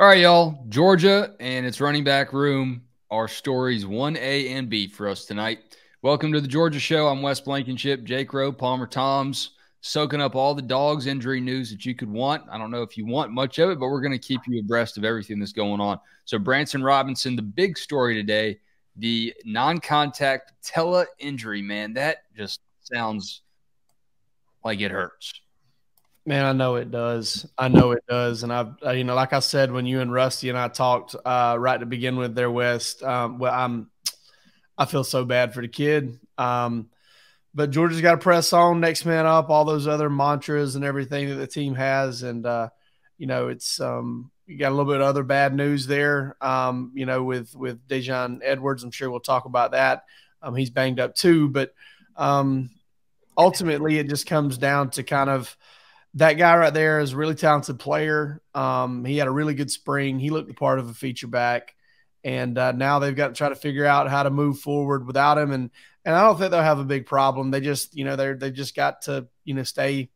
All right, y'all. Georgia and its running back room are stories 1A and B for us tonight. Welcome to the Georgia Show. I'm Wes Blankenship, Jake Rowe, Palmer Toms, soaking up all the Dawgs injury news that you could want. I don't know if you want much of it, but we're going to keep you abreast of everything that's going on. So Branson Robinson, the big story today, the non-contact patella injury, man, that just sounds like it hurts. Man, I know it does. I know it does. And like I said, when you and Rusty and I talked right to begin with there, West, I feel so bad for the kid. But Georgia's got to press on, next man up, all those other mantras and everything that the team has. And, it's you got a little bit of other bad news there, with Dejon Edwards. I'm sure we'll talk about that. He's banged up too. But ultimately, it just comes down to kind of that guy right there is a really talented player. He had a really good spring. He looked the part of a feature back. And now they've got to try to figure out how to move forward without him. And I don't think they'll have a big problem. They just, they've just got to, stay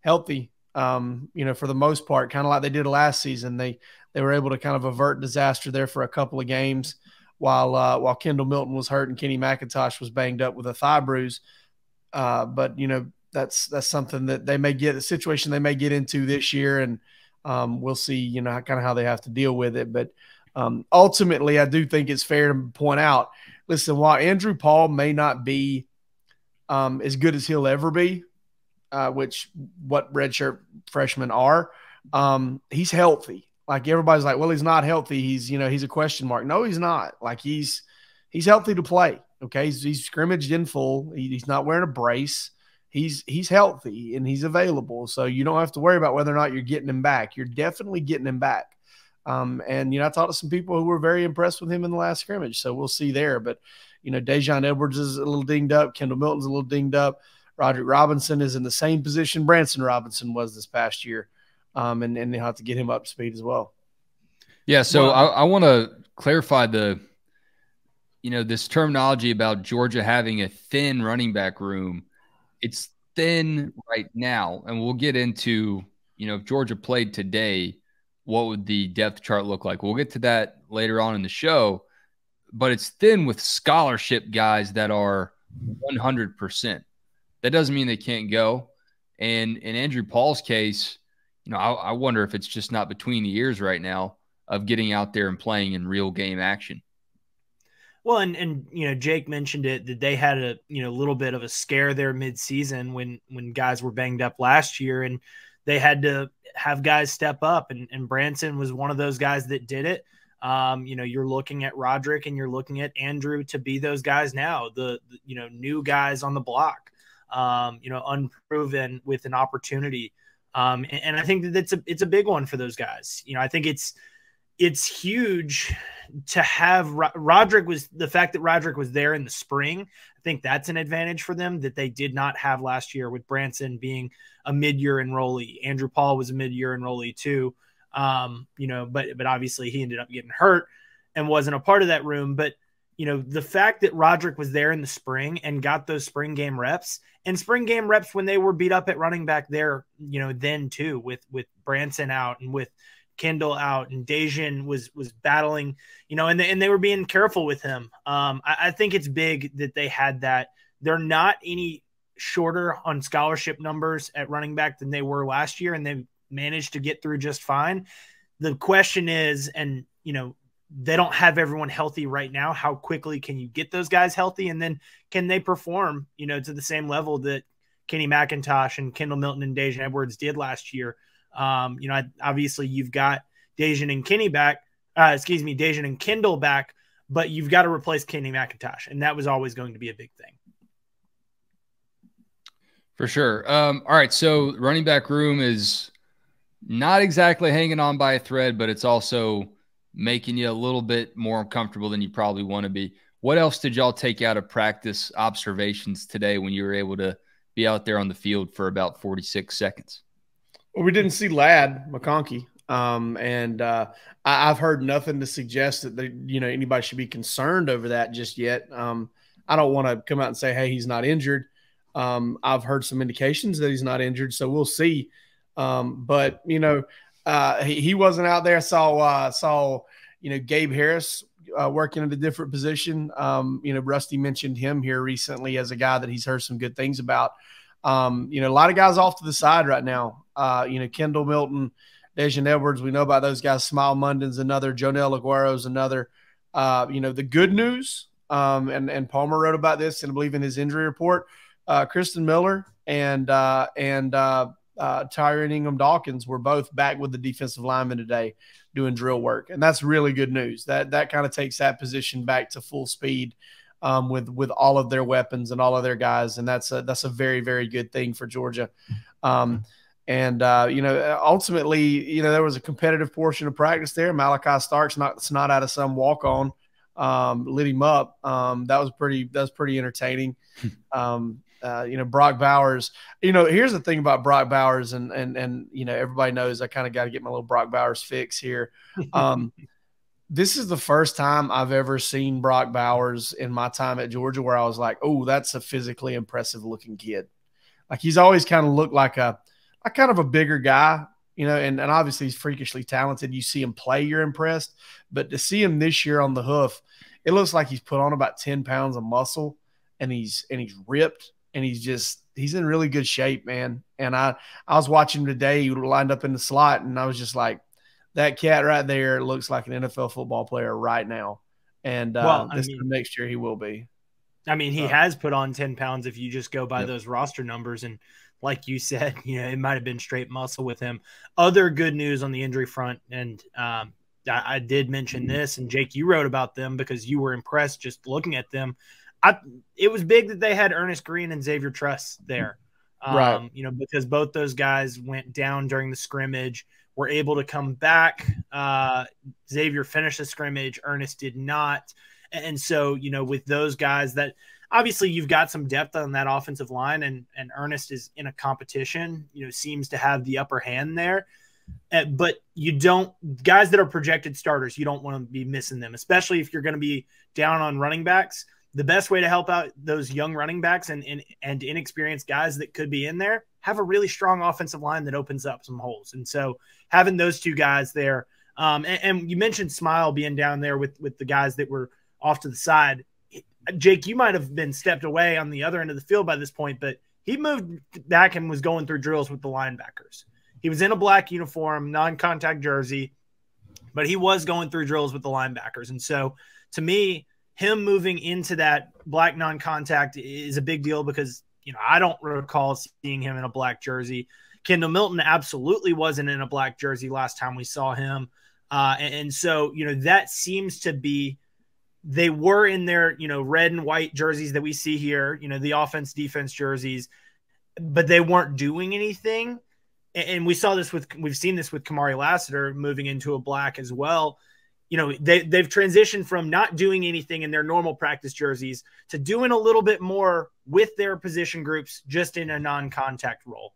healthy, for the most part, kind of like they did last season. They were able to kind of avert disaster there for a couple of games while Kendall Milton was hurt and Kenny McIntosh was banged up with a thigh bruise. But that's something that they may get, a situation they may get into this year. And we'll see, kind of how they have to deal with it. But ultimately, I do think it's fair to point out, listen, while Andrew Paul may not be as good as he'll ever be, which what redshirt freshmen are, he's healthy. Like everybody's like, well, he's not healthy. He's a question mark. No, he's not. Like he's healthy to play. Okay. He's scrimmaged in full. He's not wearing a brace. He's healthy and he's available. So you don't have to worry about whether or not you're getting him back. You're definitely getting him back. I talked to some people who were very impressed with him in the last scrimmage. So we'll see there. But, Dejon Edwards is a little dinged up. Kendall Milton's a little dinged up. Roderick Robinson is in the same position Branson Robinson was this past year. And they'll have to get him up to speed as well. Yeah. So I want to clarify this terminology about Georgia having a thin running back room. It's thin right now. And we'll get into, if Georgia played today, what would the depth chart look like? We'll get to that later on in the show, but it's thin with scholarship guys that are 100%. That doesn't mean they can't go. And in Andrew Paul's case, I wonder if it's just not between the ears right now of getting out there and playing in real game action. Well, and Jake mentioned it, that they had a little bit of a scare there mid-season when guys were banged up last year, and they had to have guys step up, and Branson was one of those guys that did it. You're looking at Roderick and you're looking at Andrew to be those guys now, the new guys on the block, unproven with an opportunity. And I think that it's a big one for those guys. I think it's huge to have Roderick the fact that Roderick was there in the spring. I think that's an advantage for them that they did not have last year, with Branson being a mid-year enrollee. Andrew Paul was a mid-year enrollee too. But obviously he ended up getting hurt and wasn't a part of that room. But, the fact that Roderick was there in the spring and got those spring game reps when they were beat up at running back there, then too, with Branson out and with Kendall out, and Dejon was battling, and they were being careful with him. I think it's big that they had that. They're not any shorter on scholarship numbers at running back than they were last year, and they managed to get through just fine. The question is, and they don't have everyone healthy right now. How quickly can you get those guys healthy? And then can they perform, to the same level that Kenny McIntosh and Kendall Milton and Dejon Edwards did last year? Obviously you've got Dejon and Kenny back, Dejon and Kendall back, but you've got to replace Kenny McIntosh. And that was always going to be a big thing. For sure. All right. So running back room is not exactly hanging on by a thread, but it's also making you a little bit more uncomfortable than you probably want to be. What else did y'all take out of practice observations today when you were able to be out there on the field for about 46 seconds? Well, we didn't see Ladd McConkey. I've heard nothing to suggest that anybody should be concerned over that just yet. I don't want to come out and say, hey, he's not injured. I've heard some indications that he's not injured, so we'll see. But he wasn't out there. Saw Gabe Harris working at a different position. Rusty mentioned him here recently as a guy that he's heard some good things about. A lot of guys off to the side right now. Kendall Milton, Dejan Edwards, we know about those guys. Smile Munden's another. Jonel Aguero's another. The good news, and Palmer wrote about this, and I believe in his injury report, Kristen Miller and Tyron Ingham Dawkins were both back with the defensive linemen today doing drill work. And that's really good news. That kind of takes that position back to full speed with all of their weapons and all of their guys. And that's a very, very good thing for Georgia. Ultimately, there was a competitive portion of practice there. Malachi Starks knocked the snot out of some walk-on, lit him up. That was pretty entertaining. Brock Bowers, here's the thing about Brock Bowers, and everybody knows I kind of got to get my little Brock Bowers fix here. This is the first time I've ever seen Brock Bowers in my time at Georgia where I was like, oh, that's a physically impressive looking kid. Like, he's always kind of looked like a kind of a bigger guy, and obviously he's freakishly talented. You see him play, you're impressed, but to see him this year on the hoof, it looks like he's put on about 10 pounds of muscle, and he's ripped. And he's in really good shape, man. And I was watching him today. He lined up in the slot, and I was just like, that cat right there looks like an NFL football player right now. And next year he will be. I mean, he has put on 10 pounds if you just go by those roster numbers. And like you said, it might have been straight muscle with him. Other good news on the injury front, and I did mention this, and Jake, you wrote about them because you were impressed just looking at them. It was big that they had Ernest Green and Xavier Truss there, right? Because both those guys went down during the scrimmage, were able to come back. Xavier finished the scrimmage, Ernest did not, and so with those guys, that obviously you've got some depth on that offensive line, and Ernest is in a competition, seems to have the upper hand there. But guys that are projected starters, you don't want to be missing them, especially if you're going to be down on running backs. The best way to help out those young running backs and inexperienced guys that could be in there, have a really strong offensive line that opens up some holes. And so having those two guys there, and you mentioned Smile being down there with the guys that were off to the side. Jake, you might have been stepped away on the other end of the field by this point, but he moved back and was going through drills with the linebackers. He was in a black uniform, non-contact jersey, but he was going through drills with the linebackers. And so to me, him moving into that black non-contact is a big deal because, I don't recall seeing him in a black jersey. Kendall Milton absolutely wasn't in a black jersey last time we saw him. And so, that seems to be, they were in their, red and white jerseys that we see here, the offense, defense jerseys, but they weren't doing anything. And we've seen this with Kamari Lassiter moving into a black as well. They've transitioned from not doing anything in their normal practice jerseys to doing a little bit more with their position groups just in a non-contact role.